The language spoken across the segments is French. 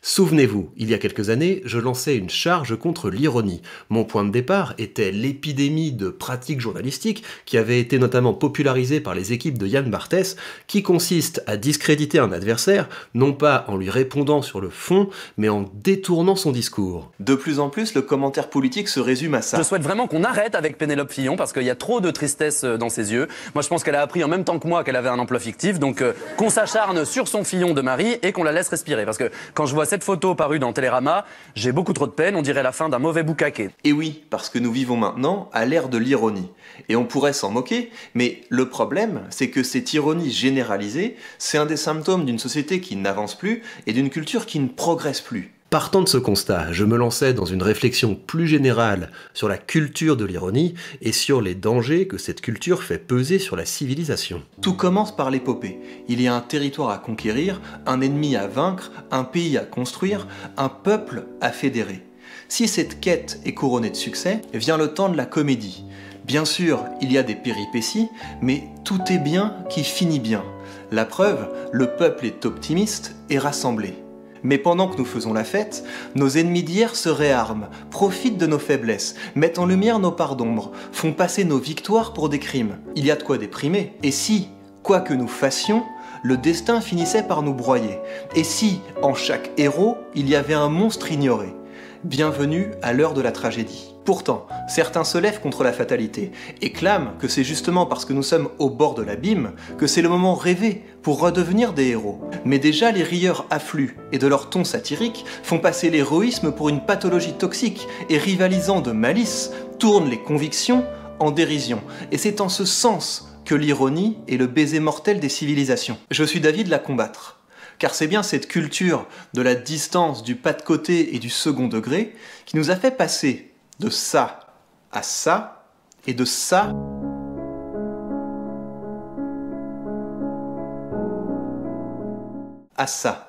Souvenez-vous, il y a quelques années, je lançais une charge contre l'ironie. Mon point de départ était l'épidémie de pratiques journalistiques qui avait été notamment popularisée par les équipes de Yann Barthès, qui consiste à discréditer un adversaire, non pas en lui répondant sur le fond, mais en détournant son discours. De plus en plus, le commentaire politique se résume à ça. Je souhaite vraiment qu'on arrête avec Pénélope Fillon parce qu'il y a trop de tristesse dans ses yeux. Moi, je pense qu'elle a appris en même temps que moi qu'elle avait un emploi fictif, donc qu'on s'acharne sur son Fillon de mari et qu'on la laisse respirer. Parce que quand je vois cette photo parue dans Télérama, j'ai beaucoup trop de peine, on dirait la fin d'un mauvais boucaquet. Et oui, parce que nous vivons maintenant à l'ère de l'ironie. Et on pourrait s'en moquer, mais le problème, c'est que cette ironie généralisée, c'est un des symptômes d'une société qui n'avance plus et d'une culture qui ne progresse plus. Partant de ce constat, je me lançais dans une réflexion plus générale sur la culture de l'ironie et sur les dangers que cette culture fait peser sur la civilisation. Tout commence par l'épopée. Il y a un territoire à conquérir, un ennemi à vaincre, un pays à construire, un peuple à fédérer. Si cette quête est couronnée de succès, vient le temps de la comédie. Bien sûr, il y a des péripéties, mais tout est bien qui finit bien. La preuve, le peuple est optimiste et rassemblé. Mais pendant que nous faisons la fête, nos ennemis d'hier se réarment, profitent de nos faiblesses, mettent en lumière nos parts d'ombre, font passer nos victoires pour des crimes. Il y a de quoi déprimer. Et si, quoi que nous fassions, le destin finissait par nous broyer? Et si, en chaque héros, il y avait un monstre ignoré? Bienvenue à l'heure de la tragédie. Pourtant, certains se lèvent contre la fatalité et clament que c'est justement parce que nous sommes au bord de l'abîme que c'est le moment rêvé pour redevenir des héros. Mais déjà les rieurs affluent et de leur ton satirique font passer l'héroïsme pour une pathologie toxique et rivalisant de malice tournent les convictions en dérision. Et c'est en ce sens que l'ironie est le baiser mortel des civilisations. Je suis d'avis de la combattre. Car c'est bien cette culture de la distance, du pas de côté et du second degré qui nous a fait passer de ça à ça et de ça à ça.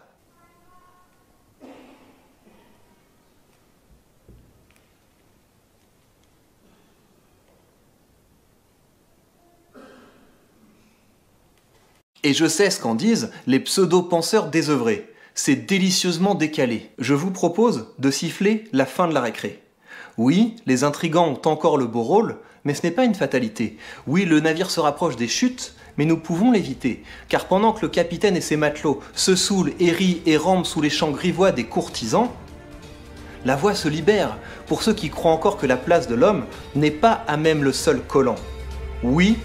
Et je sais ce qu'en disent les pseudo-penseurs désœuvrés. C'est délicieusement décalé. Je vous propose de siffler la fin de la récré. Oui, les intrigants ont encore le beau rôle, mais ce n'est pas une fatalité. Oui, le navire se rapproche des chutes, mais nous pouvons l'éviter. Car pendant que le capitaine et ses matelots se saoulent et rient et rampent sous les chants grivois des courtisans, la voie se libère pour ceux qui croient encore que la place de l'homme n'est pas à même le sol collant. Oui,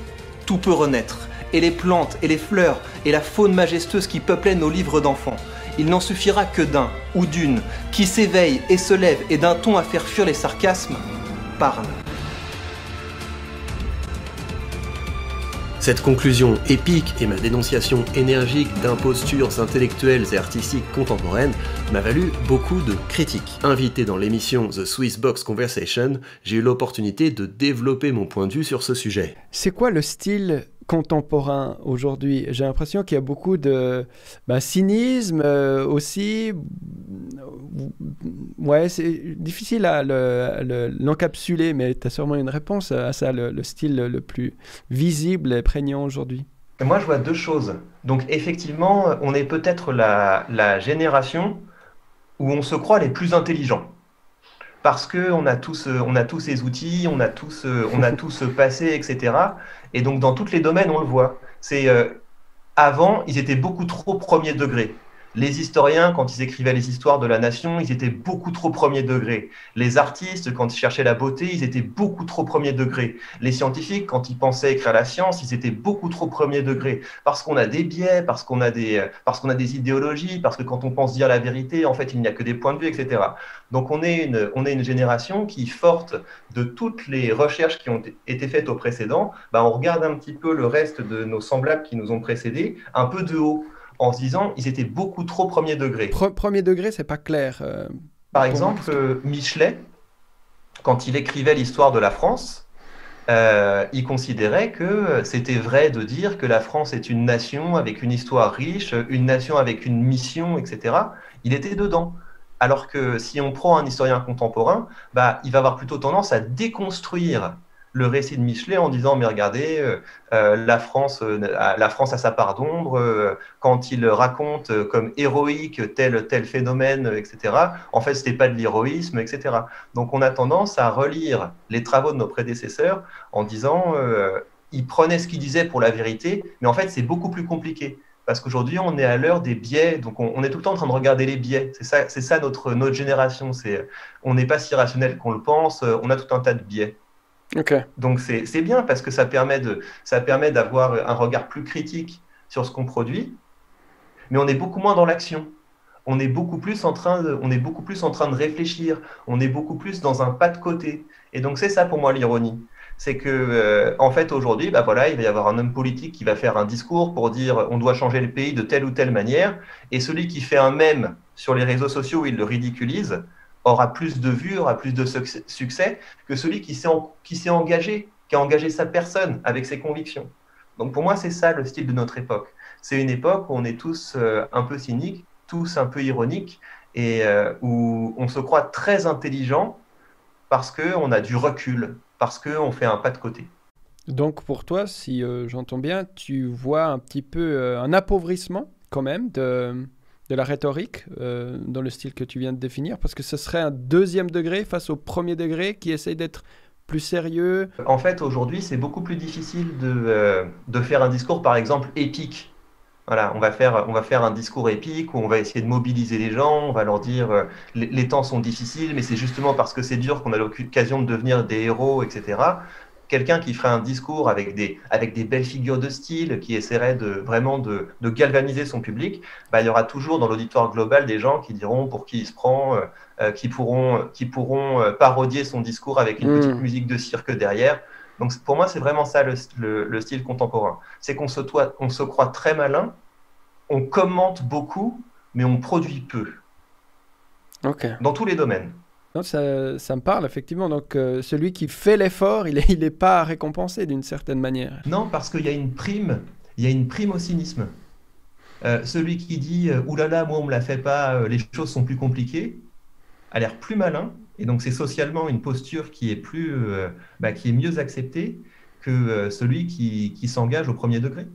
tout peut renaître, et les plantes et les fleurs et la faune majestueuse qui peuplaient nos livres d'enfants. Il n'en suffira que d'un ou d'une qui s'éveille et se lève et d'un ton à faire fuir les sarcasmes, parle. Cette conclusion épique et ma dénonciation énergique d'impostures intellectuelles et artistiques contemporaines m'a valu beaucoup de critiques. Invité dans l'émission The Swiss Box Conversation, j'ai eu l'opportunité de développer mon point de vue sur ce sujet. C'est quoi le style contemporain aujourd'hui? J'ai l'impression qu'il y a beaucoup de cynisme aussi. Ouais, c'est difficile à l'encapsuler, mais tu as sûrement une réponse à ça, le style le plus visible et prégnant aujourd'hui. Moi, je vois deux choses. Donc, effectivement, on est peut-être la génération où on se croit les plus intelligents. Parce qu'on a tous ces outils, on a tous ce passé, etc. Et donc, dans tous les domaines, on le voit. Avant, ils étaient beaucoup trop premier degré. Les historiens, quand ils écrivaient les histoires de la nation, ils étaient beaucoup trop premier degré. Les artistes, quand ils cherchaient la beauté, ils étaient beaucoup trop premier degré. Les scientifiques, quand ils pensaient écrire la science, ils étaient beaucoup trop premier degré. Parce qu'on a des biais, parce qu'on a des idéologies, parce que quand on pense dire la vérité, en fait, il n'y a que des points de vue, etc. Donc, on est une génération qui, forte de toutes les recherches qui ont été faites au précédent, on regarde un petit peu le reste de nos semblables qui nous ont précédés, un peu de haut, en se disant ils étaient beaucoup trop premier degré. Premier degré, c'est pas clair. Par exemple, Michelet, quand il écrivait l'histoire de la France, il considérait que c'était vrai de dire que la France est une nation avec une histoire riche, une nation avec une mission, etc. Il était dedans. Alors que si on prend un historien contemporain, il va avoir plutôt tendance à déconstruire le récit de Michelet en disant, mais regardez, la France a sa part d'ombre, quand il raconte comme héroïque tel phénomène, etc. En fait, c'était pas de l'héroïsme, etc. Donc on a tendance à relire les travaux de nos prédécesseurs en disant, ils prenaient ce qu'ils disaient pour la vérité, mais en fait c'est beaucoup plus compliqué. Parce qu'aujourd'hui, on est à l'heure des biais, donc on est tout le temps en train de regarder les biais. C'est ça notre génération. On n'est pas si rationnel qu'on le pense, on a tout un tas de biais. Ok. Donc c'est bien parce que ça permet d'avoir un regard plus critique sur ce qu'on produit, mais on est beaucoup moins dans l'action. On est beaucoup plus en train de réfléchir, on est beaucoup plus dans un pas de côté. Et donc c'est ça pour moi l'ironie. C'est que, en fait, aujourd'hui, bah voilà, il va y avoir un homme politique qui va faire un discours pour dire on doit changer le pays de telle ou telle manière, et celui qui fait un mème sur les réseaux sociaux où il le ridiculise aura plus de vues, aura plus de succès que celui qui s'est engagé, qui a engagé sa personne avec ses convictions. Donc pour moi, c'est ça le style de notre époque. C'est une époque où on est tous un peu cyniques, tous un peu ironiques, et où on se croit très intelligent parce qu'on a du recul, parce qu'on fait un pas de côté. Donc pour toi, si j'entends bien, tu vois un petit peu un appauvrissement quand même de la rhétorique dans le style que tu viens de définir, parce que ce serait un deuxième degré face au premier degré qui essaye d'être plus sérieux. En fait, aujourd'hui, c'est beaucoup plus difficile de faire un discours, par exemple, épique. Voilà, on va faire un discours épique où on va essayer de mobiliser les gens, on va leur dire les temps sont difficiles, mais c'est justement parce que c'est dur qu'on a l'occasion de devenir des héros, etc. Quelqu'un qui ferait un discours avec des belles figures de style, qui essaierait vraiment de galvaniser son public, bah, il y aura toujours dans l'auditoire global des gens qui diront pour qui il se prend, qui pourront parodier son discours avec une petite musique de cirque derrière. Donc pour moi, c'est vraiment ça le style contemporain. C'est qu'on se croit très malin, on commente beaucoup, mais on produit peu. Ok. Dans tous les domaines. Non, ça me parle, effectivement. Donc, celui qui fait l'effort, il est pas récompensé d'une certaine manière. Non, parce qu'il y a une prime au cynisme. Celui qui dit « oulala, moi on me la fait pas, les choses sont plus compliquées », a l'air plus malin. Et donc, c'est socialement une posture qui est qui est mieux acceptée que celui qui s'engage au premier degré.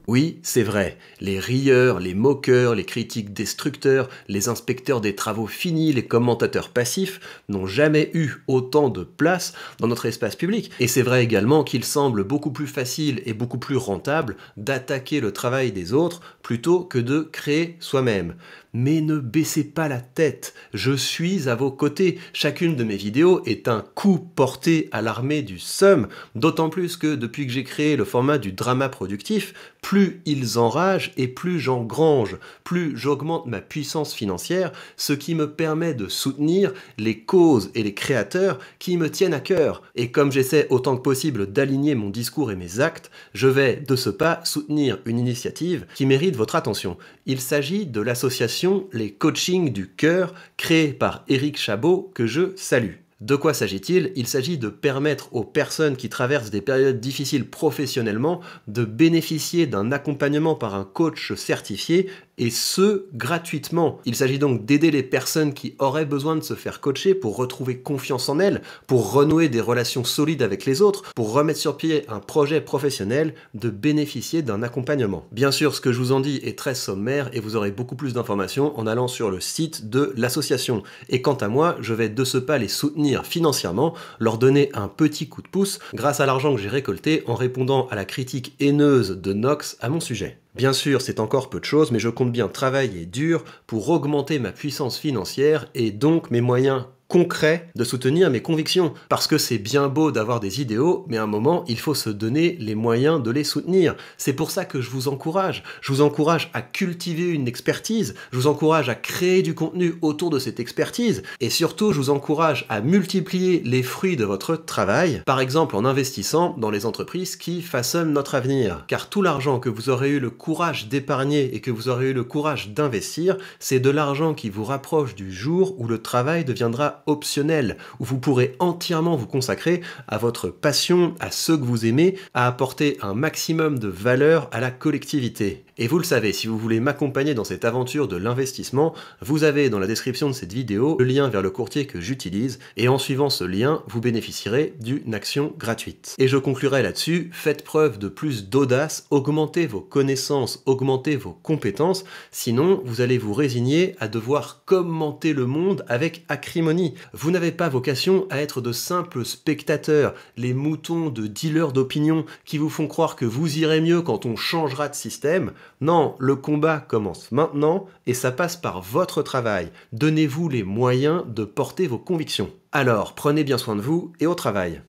Oui, c'est vrai. Les rieurs, les moqueurs, les critiques destructeurs, les inspecteurs des travaux finis, les commentateurs passifs n'ont jamais eu autant de place dans notre espace public. Et c'est vrai également qu'il semble beaucoup plus facile et beaucoup plus rentable d'attaquer le travail des autres plutôt que de créer soi-même. Mais ne baissez pas la tête, je suis à vos côtés. Chacune de mes vidéos est un coup porté à l'armée du seum, d'autant plus que depuis que j'ai créé le format du drama productif, plus ils enragent et plus j'engrange, plus j'augmente ma puissance financière, ce qui me permet de soutenir les causes et les créateurs qui me tiennent à cœur. Et comme j'essaie autant que possible d'aligner mon discours et mes actes, je vais de ce pas soutenir une initiative qui mérite votre attention. Il s'agit de l'association Les Coachings du Cœur, créée par Éric Chabot, que je salue. De quoi s'agit-il? Il s'agit de permettre aux personnes qui traversent des périodes difficiles professionnellement de bénéficier d'un accompagnement par un coach certifié, et ce, gratuitement. Il s'agit donc d'aider les personnes qui auraient besoin de se faire coacher pour retrouver confiance en elles, pour renouer des relations solides avec les autres, pour remettre sur pied un projet professionnel, de bénéficier d'un accompagnement. Bien sûr, ce que je vous en dis est très sommaire et vous aurez beaucoup plus d'informations en allant sur le site de l'association. Et quant à moi, je vais de ce pas les soutenir financièrement, leur donner un petit coup de pouce grâce à l'argent que j'ai récolté en répondant à la critique haineuse de Nox à mon sujet. Bien sûr, c'est encore peu de choses, mais je compte bien travailler dur pour augmenter ma puissance financière et donc mes moyens concret de soutenir mes convictions. Parce que c'est bien beau d'avoir des idéaux, mais à un moment, il faut se donner les moyens de les soutenir. C'est pour ça que je vous encourage. Je vous encourage à cultiver une expertise. Je vous encourage à créer du contenu autour de cette expertise. Et surtout, je vous encourage à multiplier les fruits de votre travail. Par exemple, en investissant dans les entreprises qui façonnent notre avenir. Car tout l'argent que vous aurez eu le courage d'épargner et que vous aurez eu le courage d'investir, c'est de l'argent qui vous rapproche du jour où le travail deviendra optionnel, où vous pourrez entièrement vous consacrer à votre passion, à ce que vous aimez, à apporter un maximum de valeur à la collectivité. Et vous le savez, si vous voulez m'accompagner dans cette aventure de l'investissement, vous avez dans la description de cette vidéo le lien vers le courtier que j'utilise, et en suivant ce lien, vous bénéficierez d'une action gratuite. Et je conclurai là-dessus, faites preuve de plus d'audace, augmentez vos connaissances, augmentez vos compétences, sinon vous allez vous résigner à devoir commenter le monde avec acrimonie. Vous n'avez pas vocation à être de simples spectateurs, les moutons de dealers d'opinion qui vous font croire que vous irez mieux quand on changera de système. Non, le combat commence maintenant et ça passe par votre travail. Donnez-vous les moyens de porter vos convictions. Alors, prenez bien soin de vous et au travail.